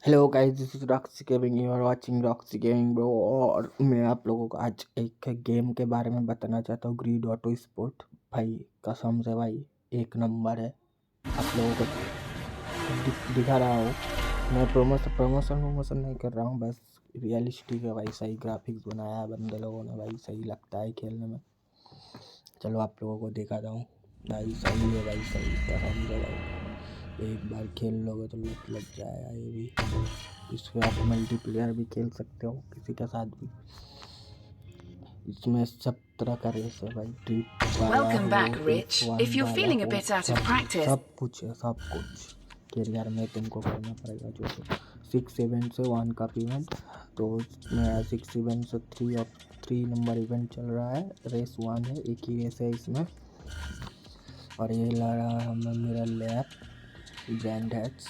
Hello guys, this is Roxy gaming. You are watching Roxy gaming bro. और मैं आप लोगों को आज एक गेम के बारे में बताना चाहता हूँ, ग्रीड ऑटो स्पोर्ट। भाई कसम से भाई एक नंबर है। आप लोगों को दिखा रहा हूँ। मैं प्रमोशन नहीं कर रहा हूँ, बस रियलिस्टिक है भाई। सही ग्राफिक्स बनाया है बंदे लोगों ने भाई, सही लगता है खेलने में। चलो आप लोगों को दिखाता हूँ भाई। सही है भाई, सही कसम से भाई। एक बार खेल लोगे तो लग जाएगा ये भी। इसमें आप मल्टीप्लेयर भी खेल सकते हो किसी के साथ भी। इसमें सब तरह का रेस है भाई, ड्रिफ्ट वाला Welcome back, हो, Rich. F1 If you're वाला feeling a हो, bit out of सब practice, सब कुछ है, सब कुछ। कैरियर में तुमको करना पड़ेगा जो 6-7 से 1 का इवेंट। तो मेरा 6-7 से 3 नंबर इवेंट चल रहा है। रेस 1 है, एक ही रेस है इसमें। और ये लड़ा हमें मेरा lap brand hats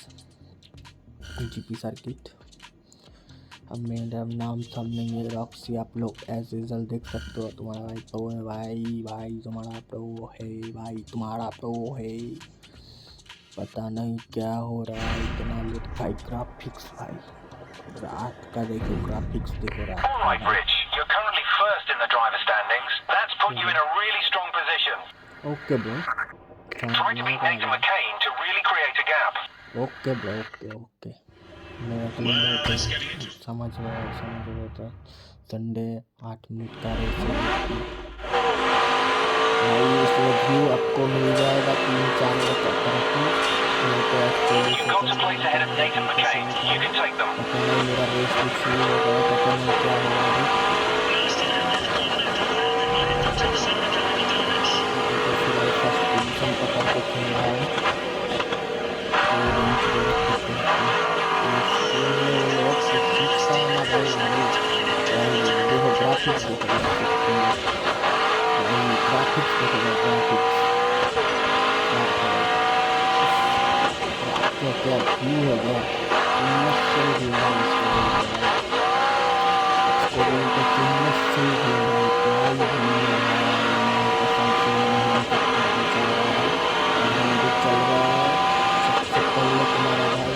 GP circuit. अब मेरा नाम सामने ये रॉक्सी, आप लोग एज यूजल देख सकते हो। तुम्हारा भाई प्रो है भाई तुम्हारा प्रो है भाई, तुम्हारा प्रो है। पता नहीं क्या हो रहा है इतना लेट भाई। ग्राफिक्स भाई रात का देखो, ग्राफिक्स देखो रात का Alright, भाई। Rich, you're currently first in the driver standings. That's put you in a really strong position. Okay bro, Try to beat Nathan McCain to really create a gap. Okay bro, okay. मेरा team समझ रहे तो Sunday 8 minute का race है भाई। इसमें view आपको मिल जाएगा 3-4 तरफ में। मैं तो actually You've got to second place में था, ahead of मेरा Nathan बिल्कुल McCain. सही था। You can take them. पता नहीं मेरा रेस भी शुरू हो गया, पता नहीं क्या हुआ अभी। तो फिलहाल फर्स्ट पोजीशन पकड़ के खेल रहा हूँ। देखो ग्राफिक्स, देखो ग्राफिक्स देखो ग्राफिक्स क्या व्यू है क्या। चल रहा है सबसे पहले तुम्हारा भाई।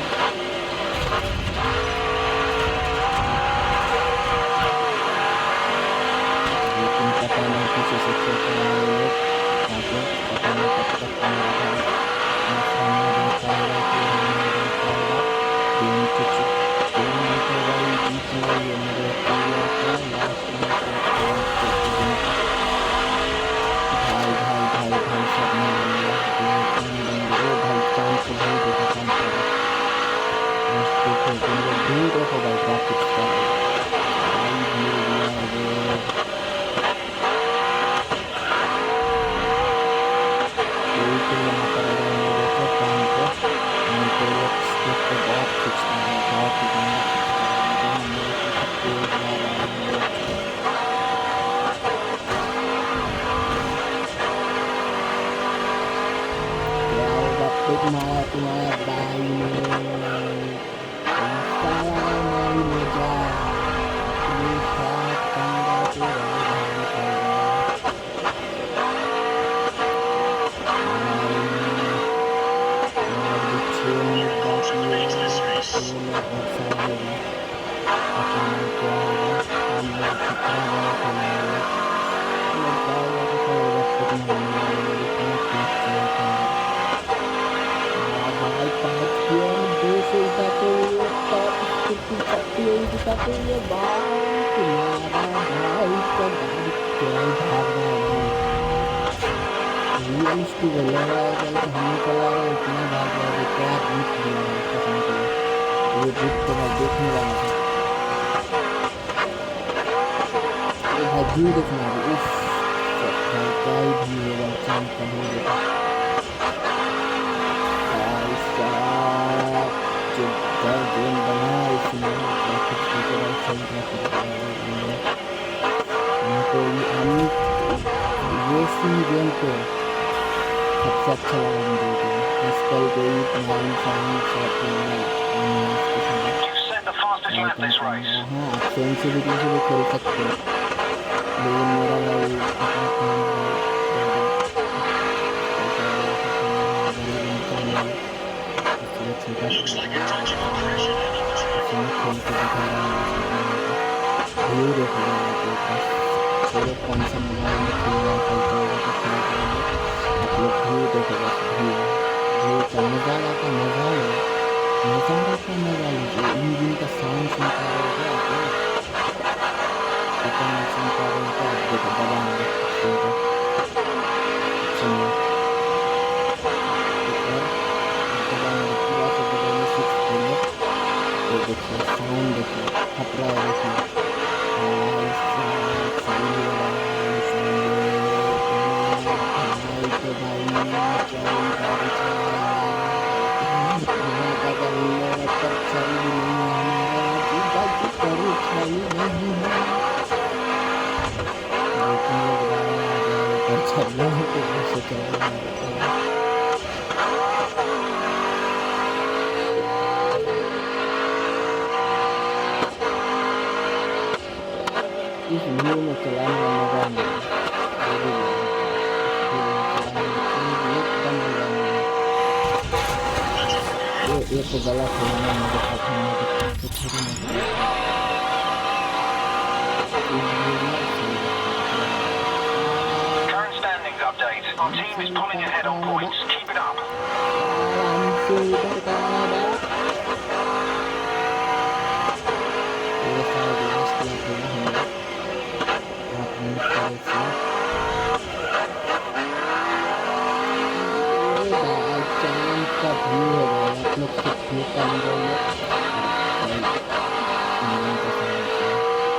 लेकिन पता नहीं पीछे से खेल रहा है ये लोग आगे, पता नहीं कब तक तुम्हारा भाई सामने रह पाएगा कि नहीं रह पाएगा। गेम तो भाई जीतना ही है मेरे प्लेयर का। लास्ट में भाई सब मिल गया। 2-3 बंदे, ओ भाई चांद को भाई देखो, चांद को देखो, तुम लोग व्यू देखो भाई ग्राफिक्स का भाई व्यू दिया है। लेना पड़ेगा मेरे को टाइम पे, नहीं तो लोग स्पीड पे बहुत खींचता है, बहुत ही गंदा खींचता है। लेकिन मेरे को तो तेज जा रहा है मेरे। क्या होगा तुम्हारा भाई ने ऐसा लगा नहीं मजा। ये साथ बंदा तेरा भाई और भी 6 मिनट बाकी है, 6 मिनट ऐसा होगा, पता नहीं क्या होगा। हम लोग कितना बड़ा खेलेंगे, लग पाएगा तो शायद अब तक नहीं आएगा। इतना तेज चलता है भाई। 5 गियर 2 से उठाते हुए टॉप स्पीड दिखाते हुए भाई तुम्हारा भाई का गाड़ी क्या ही भाग रहा है भाई। रियलिस्टिक लग रहा है जैसे हम चला रहे हैं, इतना भाग रहा है। क्या ड्रिफ्ट दिया है कसम से, ये ड्रिफ्ट तो मैं देखने वाला था। ओ भाई व्यू देखना अभी, उफ भाई क्या ही व्यू है भाई। चांद का व्यू देखो भाई साहब। जो गेम बना है इसमें ग्राफिक्स देखो भाई, सही ग्राफिक्स बनाया है इन्होंने। हमको रेसिंग गेम पे सबसे अच्छा लगा मुझे गेम। आजकल कोई तुम्हारी सामने इसके साथ You set the fastest और lap क्या this race. कहूँगा। हाँ, आप सेंसिटिविटी से भी खेल सकते हो, लेकिन मेरा भाई अपना काम भाई ज़्यादा पैसा वैसा तो नहीं है, गरीब इंसान है, इसलिए छोटा सा लगाया है। खेल के दिखा रहा है बस अपने व्यू देख लो आप लोग बस छोड़ो कौन सा मोबाइल में फ्री फायर खेलते होगा तो खेल करेंगे आप लोग व्यू देखो बस व्यू का नज़ारा का मज़ा लो नज़ारा का मज़ा लीजिए इंजन का साउंड सुन पा रहे हो क्या आप लोग पता नहीं सुन पा रहे हो क्या आप देखो दबाएंगे सुनते सुनिए एक और अब दबाएंगे पूरा से दबाएंगे 6 देंगे तो देखिए साउंड देखिए फट रहा है देखिए भाई साहब सही है भाई सही है भाई तो भाई क्या ही गाड़ी चला रहा है यहाँ का गल्ले पर छल भी नहीं है हमारा जीजा की पर छल नहीं है 2-3 लोग बाहर आ गए पर छल नहीं तो ऐसे चल रहा है इस व्यू में चलाने में मज़ा नहीं है ये भी बोलता हूँ इस व्यू में चलाने में एकदम मज़ा नहीं है ये तो गलत है ना मेरे साथ मेरे से थोड़ी ना गलत है इस व्यू में सही लगता है चलाने में Current standings update. Our team is pulling ahead on points. Keep it up. हमसे उधर का ये शायद लास्ट लैप होगा हमारा 8 मिनट का रेस है ये भाई चांद का व्यू है भाई आप लोग सिर्फ व्यू का लीजिए भाई इंजन का साउंड सुनो साला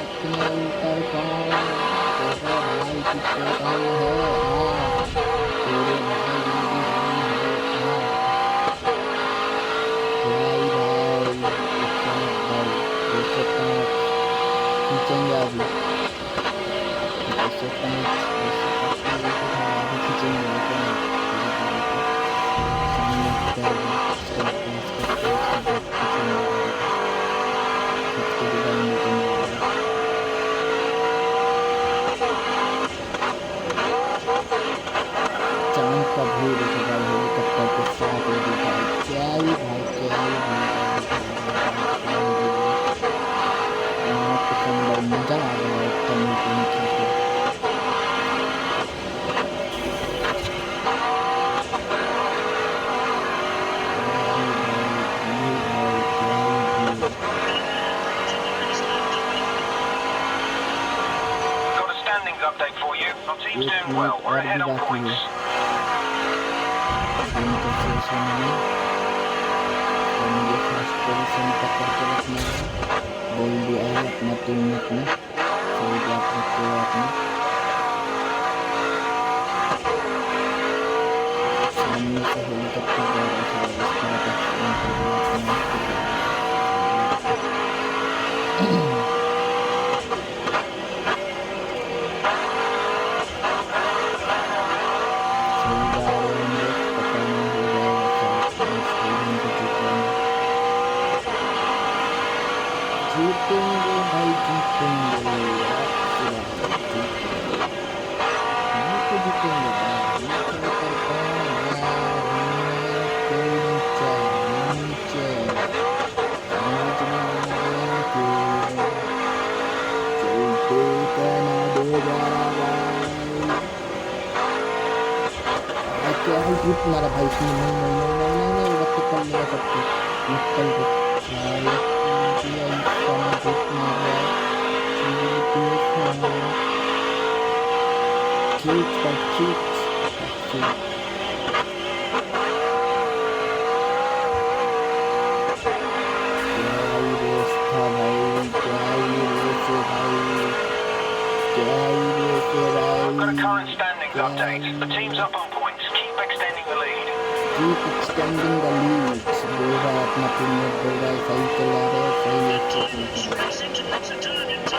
इतने ऊपर कौन तेरे भाई की चोटाई है तेरे भाई की जान है भाई 190 205 खींचेंगे अभी 205 अभी खींचेंगे थोड़ी गाड़ी को सामने कर इसके पास इसके बाद खींचेंगे गाड़ी को खींच के दिखाएंगे तुम लोगों को चांद का व्यू देखो भाई हेलीकॉप्टर के साथ वो दिखाई क्या ही भाई क्या ही क्या ही व्यू है कसम भाई मज़ा आ गया एकदम मीटिंग करके क्या ही भाई क्या ही view Got a standings update for you. Our team's 1 doing minute well. We're और भी ahead on बाकी है points. गेम के सेशन में और मुझे फर्स्ट पोजीशन पकड़ के रखना है बोल दिया है अपना टीममेट ने सही बात रखते हो आपने सामने से हेलीकॉप्टर जा रहा था इस तरह का एक्सीडेंट हो गया अपने आप को जा रहा था सही जा रहे हैं हम लोग पता नहीं हो जाएगा शायद नेक्स्ट गेम को जीतेंगे भाई जीतेंगे आपकी बात है जीतेंगे हम तो जीतेंगे भाई नीचे पर कौन है कोई नीचे नीचे समझ में आ गया कि चलते कहना दे जरा भाई क्या ही ग्रुप मारा भाई इसने नहीं नहीं नहीं नहीं नहीं नहीं वक्त कर लिया सब कुछ निकल के साले किया इसका ना ग्रुप मार रहा है खींच पर खींच क्या ही रेस था भाई क्या ही रेस है भाई क्या ही रेस है Got a भाई current standings क्या update. The team's ही up on points. Keep extending the lead. Keep extending the lead बोल रहा है अपना टीममेट बोल रहा है सही चला रहे हो सही अच्छे चल रहे हो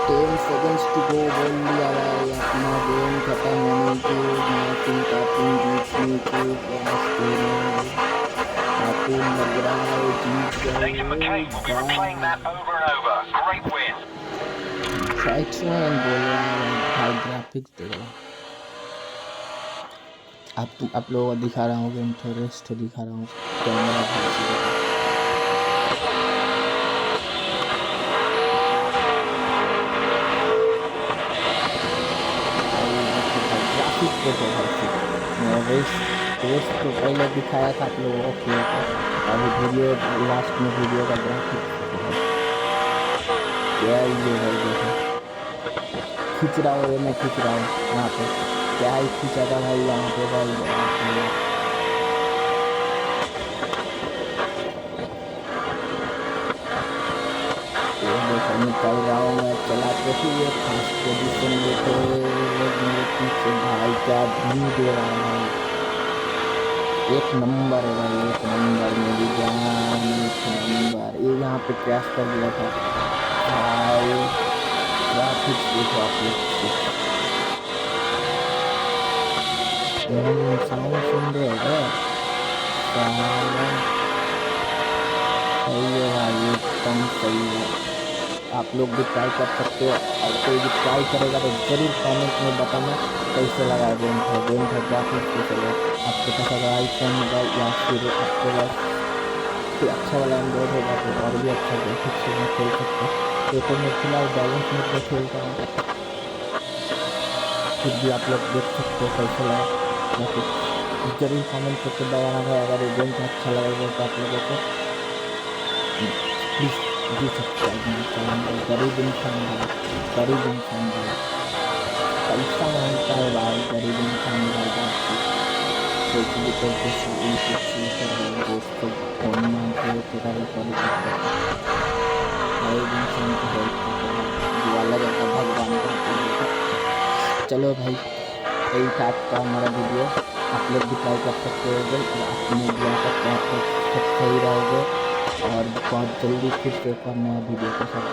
10 सेकंड्स टू गो बोल दिया भाई अपना गेम खत्म होने के मैचिंग टॉपिंग जीतने के वास्ते में आपको लग रहा है जीत Nathan McCain will be replaying that गए over and over. Great win. Fight बोल रहा है भाई ग्राफिक्स देखो आप लोगों को दिखा रहा हूँ गेम रेस्ट दिखा रहा हूँ कैमरा ग्राफिक्स देखो भाई रेस तो पहले दिखाया था आप लोगों को खेल को, अभी वीडियो लास्ट में वीडियो का ग्राफिक्स देखो भाई क्या ये भाई देखो खींच रहा हूँ, ये मैं खींच रहा हूँ यहाँ पे, क्या ही खींचा था भाई यहाँ पे भाई ये देखो निकल रहा हूँ मैं चलाते हुए फर्स्ट पोजीशन देखो लोग मेरे पीछे भाई क्या व्यू दे रहा है भाई, एक नंबर है भाई एक नंबर मेरी जान एक नंबर। ये यहाँ पे क्रैश कर दिया था भाई, ग्राफिक्स देखो आप लोग, साउंड सुन रहे हो क्या, सही है भाई एकदम सही है। आप लोग भी ट्राई कर सकते हो, और कोई भी ट्राई करेगा तो ज़रूर कमेंट में बताना कैसे लगा गेम था ग्राफिक्स कैसे लगा। आपके पास अगर आईफोन होगा या फिर आपके पास कोई अच्छा वाला एंड्रॉइड होगा तो और भी अच्छा ग्राफिक्स से मैं खेल सकता हूँ। ये तो मैं फिलहाल बैलेंस मोड में खेलता हूँ, फिर भी आप लोग देख सकते हो कैसे लगा ग्राफिक्स, जरूर कमेंट करके बताना है। अगर ये गेम अच्छा लगेगा तो आप लोगों को please do subscribe my channel। गरीब इंसान भाई पैसा मांगता है भाई, गरीब इंसान भाई कुछ भी करके कर रहे दोस्त को फोन मांगते हो तेरा रिकॉर्ड करते गरीब इंसान की हेल्प करते भाई, दिवाला जाता भगवान का। चलो भाई यही था आज का हमारा वीडियो, आप लोग भी ट्राई कर सकते हो और अपने दुआ करते हैं आप सही रहोगे, और बहुत जल्दी फिर से एक और नया वीडियो के साथ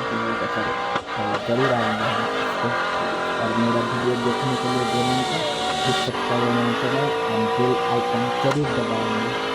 जरूर आएंगे हम इस पर। और मेरा वीडियो देखने के लिए 2 मिनट का प्लीज़ सब्सक्राइब मेरा चैनल एंड बेल आइकन जरूर दबाएंगे।